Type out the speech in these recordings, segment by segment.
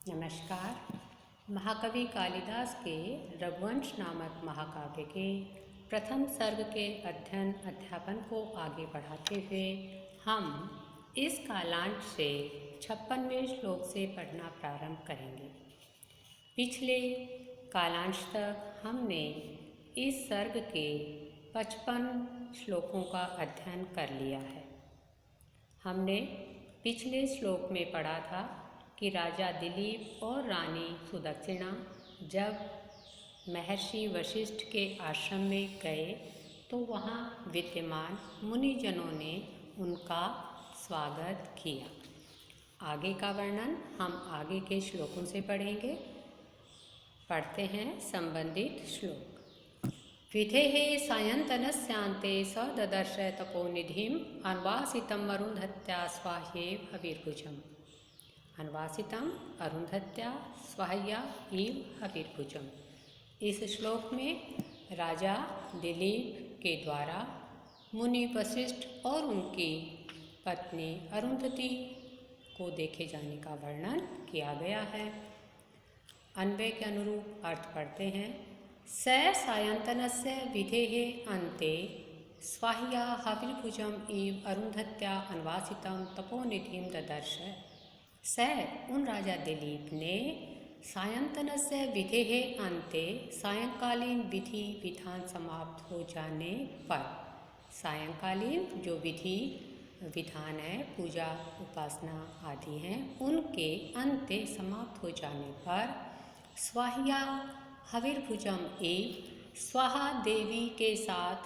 नमस्कार। महाकवि कालिदास के रघुवंश नामक महाकाव्य के प्रथम सर्ग के अध्ययन अध्यापन को आगे बढ़ाते हुए हम इस कालांश से 56वें श्लोक से पढ़ना प्रारंभ करेंगे। पिछले कालांश तक हमने इस सर्ग के 55 श्लोकों का अध्ययन कर लिया है। हमने पिछले श्लोक में पढ़ा था कि राजा दिलीप और रानी सुदक्षिणा जब महर्षि वशिष्ठ के आश्रम में गए तो वहाँ विद्यमान मुनिजनों ने उनका स्वागत किया। आगे का वर्णन हम आगे के श्लोकों से पढ़ेंगे। पढ़ते हैं संबंधित श्लोक। विधेः सायन्तनस्यान्ते स ददर्श तपोनिधिम् अन्वासितम् अरुन्धत्या स्वाह्येव हविर्भुजम्। अन्वासितम अरुन्धत्या स्वाह्या इव हविर्भुजम्। इस श्लोक में राजा दिलीप के द्वारा मुनि वशिष्ठ और उनकी पत्नी अरुंधति को देखे जाने का वर्णन किया गया है। अन्वय के अनुरूप अर्थ पढ़ते हैं। स सायन्तनस्य विधेः अन्ते स्वाह्या हविर्भुजम् इव अरुन्धत्या अन्वासितं तपोनिधिं ददर्श। स उन राजा दिलीप ने सायन्तनस्य विधेः अन्ते सायंकालीन विधि विधान समाप्त हो जाने पर, सायंकालीन जो विधि विधान है, पूजा उपासना आदि हैं, उनके अंते समाप्त हो जाने पर स्वाह्या हविर्भुजम् एव स्वाहा देवी के साथ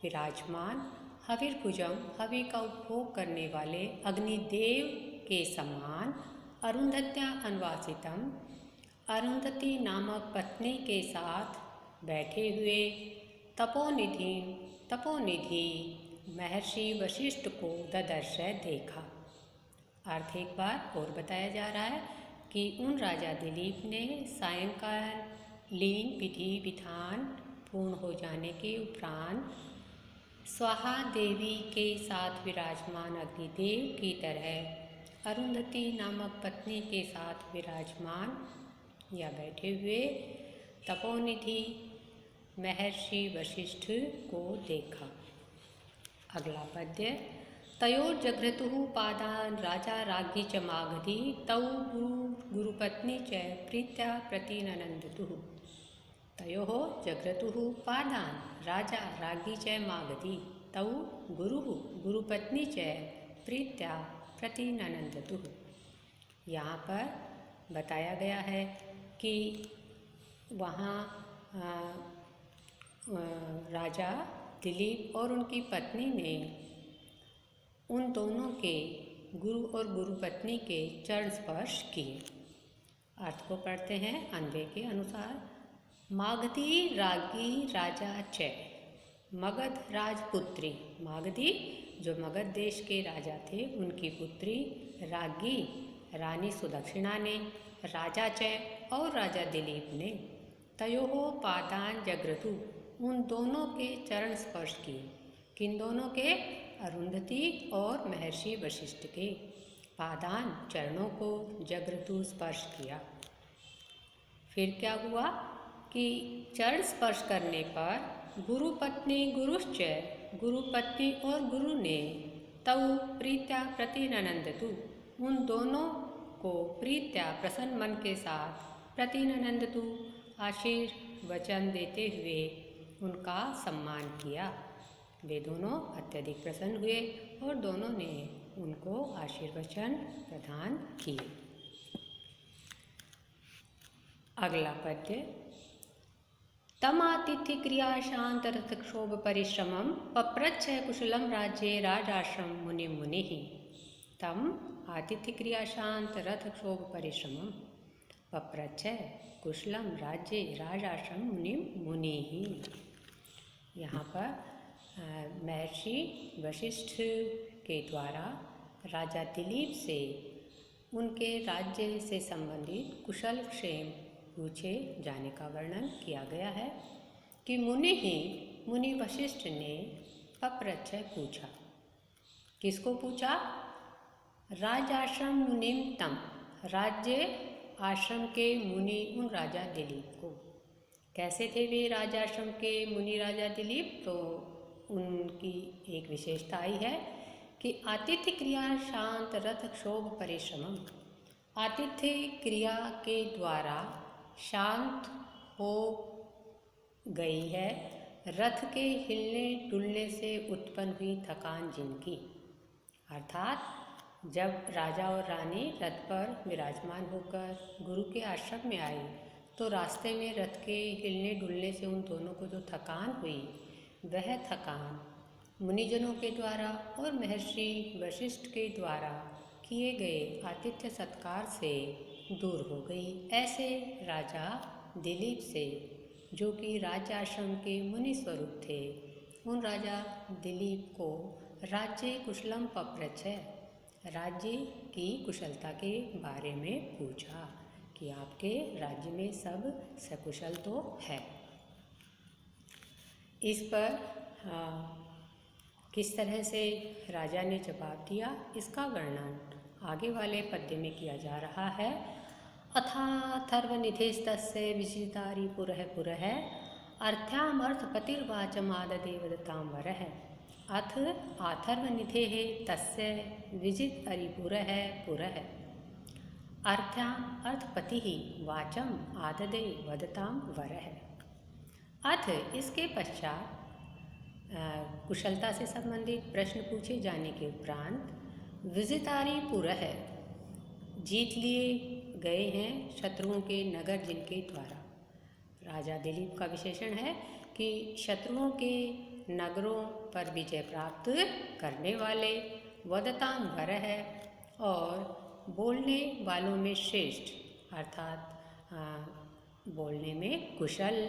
विराजमान हविर्भुजम् हवि का उपभोग करने वाले अग्निदेव के समान अरुंधत्या अन्वासितम अरुंधति नामक पत्नी के साथ बैठे हुए तपोनिधि महर्षि वशिष्ठ को ददर्श देखा। अर्थ एक बार और बताया जा रहा है कि उन राजा दिलीप ने सायंकालीन विधि विधान पूर्ण हो जाने के उपरांत स्वाहा देवी के साथ विराजमान अग्निदेव की तरह अरुंधति नामक पत्नी के साथ विराजमान या बैठे हुए तपोनिधि महर्षि वशिष्ठ को देखा। अगला पद्य। तयोर्जघ्रतुः पादान् राजा राज्ञी च मागधी तौ गुरुपत्नी च प्रीत्या प्रतिननन्दतुः। तयोः जघ्रतुः पादान् राजा राज्ञी च मागधी तौ गुरुपत्नी च प्रीत्या प्रतिननन्दतुः। यहाँ पर बताया गया है कि वहाँ राजा दिलीप और उनकी पत्नी ने उन दोनों के गुरु और गुरुपत्नी के चरण स्पर्श किए। अर्थ को पढ़ते हैं अन्वय के अनुसार। मागधी राज्ञी राजा च, मगध राजपुत्री, मागधी जो मगध देश के राजा थे, उनकी पुत्री राज्ञी रानी सुदक्षिणा ने, राजा च और राजा दिलीप ने, तयोः पादान जग्रतु उन दोनों के चरण स्पर्श किए। किन दोनों के? अरुंधति और महर्षि वशिष्ठ के। पादान चरणों को, जग्रतु स्पर्श किया। फिर क्या हुआ कि चरण स्पर्श करने पर गुरुपत्नी गुरुश्च, गुरुपत्नी और गुरु ने, तौ प्रीत्या प्रतिननन्दतु उन दोनों को प्रीत्या प्रसन्न मन के साथ, प्रतिननन्दतु आशीर्वचन देते हुए उनका सम्मान किया। वे दोनों अत्यधिक प्रसन्न हुए और दोनों ने उनको आशीर्वचन प्रदान किए। अगला पद्य। तमातिथ्य क्रिया शांत रथक्षोभ परिश्रमं पप्रच्छ कुशलं राज्ये राजाश्रम मुनि मुनिः। तम आतिथ्य क्रिया शांत रथक्षोभ परिश्रमं पप्रच्छ कुशलं राज्ये राजाश्रम मुनि मुनिः। यहाँ पर महर्षि वशिष्ठ के द्वारा राजा दिलीप से उनके राज्य से संबंधित कुशल क्षेम पूछे जाने का वर्णन किया गया है कि मुनि वशिष्ठ ने पप्रच्छ पूछा। किसको पूछा? राजाश्रम मुनिम तम, राज्य आश्रम के मुनि उन राजा दिलीप को। कैसे थे वे राजाश्रम के मुनि राजा दिलीप? तो उनकी एक विशेषता आई है कि आतिथ्य क्रिया शांत रथ क्षोभ परिश्रमम। आतिथ्य क्रिया के द्वारा शांत हो गई है रथ के हिलने डुलने से उत्पन्न हुई थकान जिनकी। अर्थात जब राजा और रानी रथ पर विराजमान होकर गुरु के आश्रम में आए तो रास्ते में रथ के हिलने डुलने से उन दोनों को जो थकान हुई, वह थकान मुनिजनों के द्वारा और महर्षि वशिष्ठ के द्वारा किए गए आतिथ्य सत्कार से दूर हो गई। ऐसे राजा दिलीप से, जो कि राज्याश्रम के मुनि स्वरूप थे, उन राजा दिलीप को राज्य कुशलम पप्रच्छ, राज्य की कुशलता के बारे में पूछा कि आपके राज्य में सब सकुशल तो है। इस पर किस तरह से राजा ने जवाब दिया, इसका वर्णन आगे वाले पद्य में किया जा रहा है। अथाथर्वनिधेस्तस्य विजितारि पुरः पुरः अर्थ्यामर्थपतिर्वाचमाददे वदतां वरः। अथ आथर्वनिधेः तस्य विजित अरिपुरः पुरः अर्थ्याम अर्थपतिः वाचम आददे वदतां वरः। अथ इसके पश्चात कुशलता से संबंधित प्रश्न पूछे जाने के उपरांत विजितारि पुरः, जीत लिए गए हैं शत्रुओं के नगर जिनके द्वारा। राजा दिलीप का विशेषण है कि शत्रुओं के नगरों पर विजय प्राप्त करने वाले, वदतां वरः और बोलने वालों में श्रेष्ठ, अर्थात बोलने में कुशल,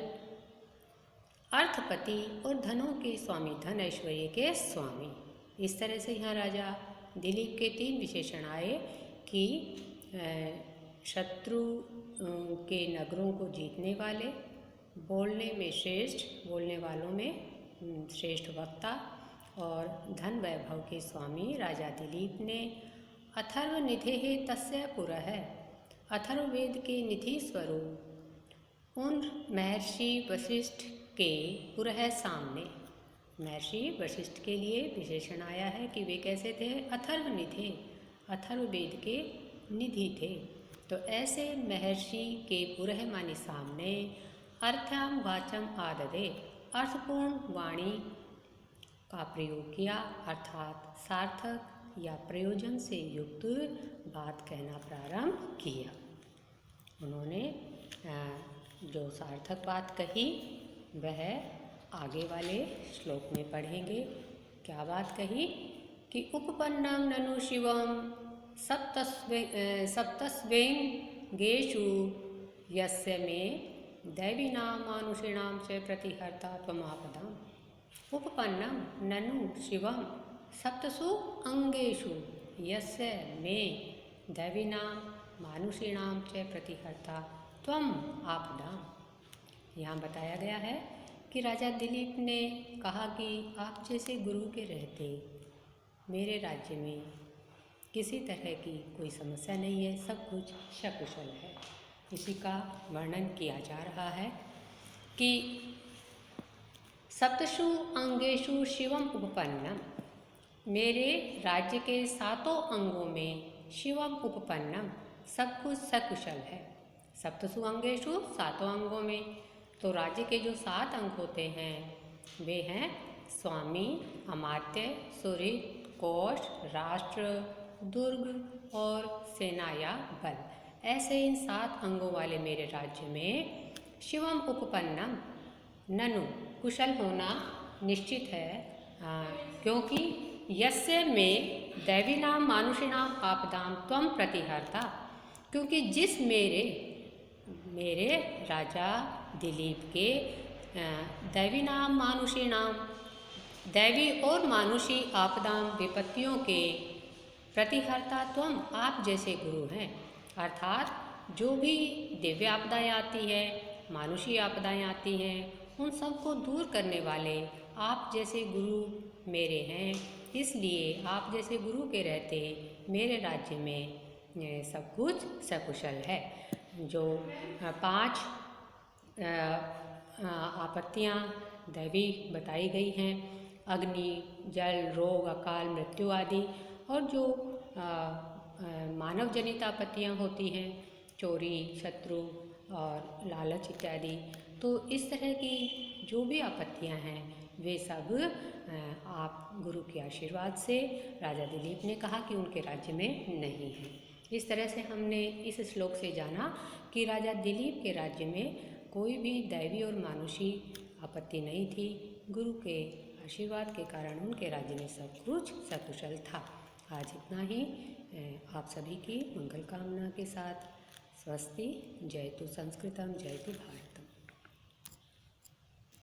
अर्थपति और धनों के स्वामी, धन ऐश्वर्य के स्वामी। इस तरह से यहाँ राजा दिलीप के 3 विशेषण आए कि शत्रु के नगरों को जीतने वाले, बोलने में श्रेष्ठ, बोलने वालों में श्रेष्ठ वक्ता और धन वैभव के स्वामी राजा दिलीप ने अथर्वनिधेः तस्य पुरः, अथर्ववेद के निधि स्वरूप उन महर्षि वशिष्ठ के पुरः सामने, महर्षि वशिष्ठ के लिए विशेषण आया है कि वे कैसे थे? अथर्वनिधे, अथर्ववेद के निधि थे। तो ऐसे महर्षि के पुरः माने सामने अर्थ्याम वाचम आददे, अर्थपूर्ण वाणी का प्रयोग किया, अर्थात सार्थक या प्रयोजन से युक्त बात कहना प्रारंभ किया। उन्होंने जो सार्थक बात कही वह आगे वाले श्लोक में पढ़ेंगे। क्या बात कही कि उपपन्नं ननु शिवम सप्तस्वेंगेषु यस्य मे दैवीनां मानुषीणां च प्रतिहर्ता त्वमापदाम्। उपपन्नं ननु शिवम सप्तसु अंगेषु यस्य मे दैवीनां मानुषीणां च प्रतिहर्ता त्वम आपदाम्। यहाँ बताया गया है कि राजा दिलीप ने कहा कि आप जैसे गुरु के रहते मेरे राज्य में किसी तरह की कोई समस्या नहीं है, सब कुछ सकुशल है। इसी का वर्णन किया जा रहा है कि सप्तसु अंगेषु शिवम उपपन्नम, मेरे राज्य के 7 अंगों में शिवम उपपन्नम, सब कुछ सकुशल है। सप्तसु अंगेषु 7 अंगों में, तो राज्य के जो 7 अंग होते हैं वे हैं स्वामी, अमात्य, सुहृद, कोष, राष्ट्र, दुर्ग और सेना या बल। ऐसे इन 7 अंगों वाले मेरे राज्य में शिवम उपपन्नम, ननु कुशल होना निश्चित है, क्योंकि यस्य में दैवीनां मानुषीणां आपदां त्वं प्रतिहर्ता, क्योंकि जिस मेरे राजा दिलीप के दैवीनां मानुषीणां, दैवी और मानुषी आपदां विपत्तियों के प्रतिहर्ता त्वम, आप जैसे गुरु हैं। अर्थात जो भी दिव्य आपदाएँ आती है, मानुषी आपदाएँ आती हैं, उन सब को दूर करने वाले आप जैसे गुरु मेरे हैं। इसलिए आप जैसे गुरु के रहते मेरे राज्य में सब कुछ सकुशल है। जो 5 आपत्तियाँ दैवी बताई गई हैं, अग्नि, जल, रोग, अकाल, मृत्यु आदि, और जो मानव जनित आपत्तियाँ होती हैं, चोरी, शत्रु और लालच इत्यादि। तो इस तरह की जो भी आपत्तियाँ हैं वे सब आप गुरु के आशीर्वाद से राजा दिलीप ने कहा कि उनके राज्य में नहीं है। इस तरह से हमने इस श्लोक से जाना कि राजा दिलीप के राज्य में कोई भी दैवी और मानुषी आपत्ति नहीं थी। गुरु के आशीर्वाद के कारण उनके राज्य में सब कुछ सकुशल था। आज इतना ही। आप सभी की मंगल कामना के साथ स्वस्ति। जयतु संस्कृतम, जयतु भारत।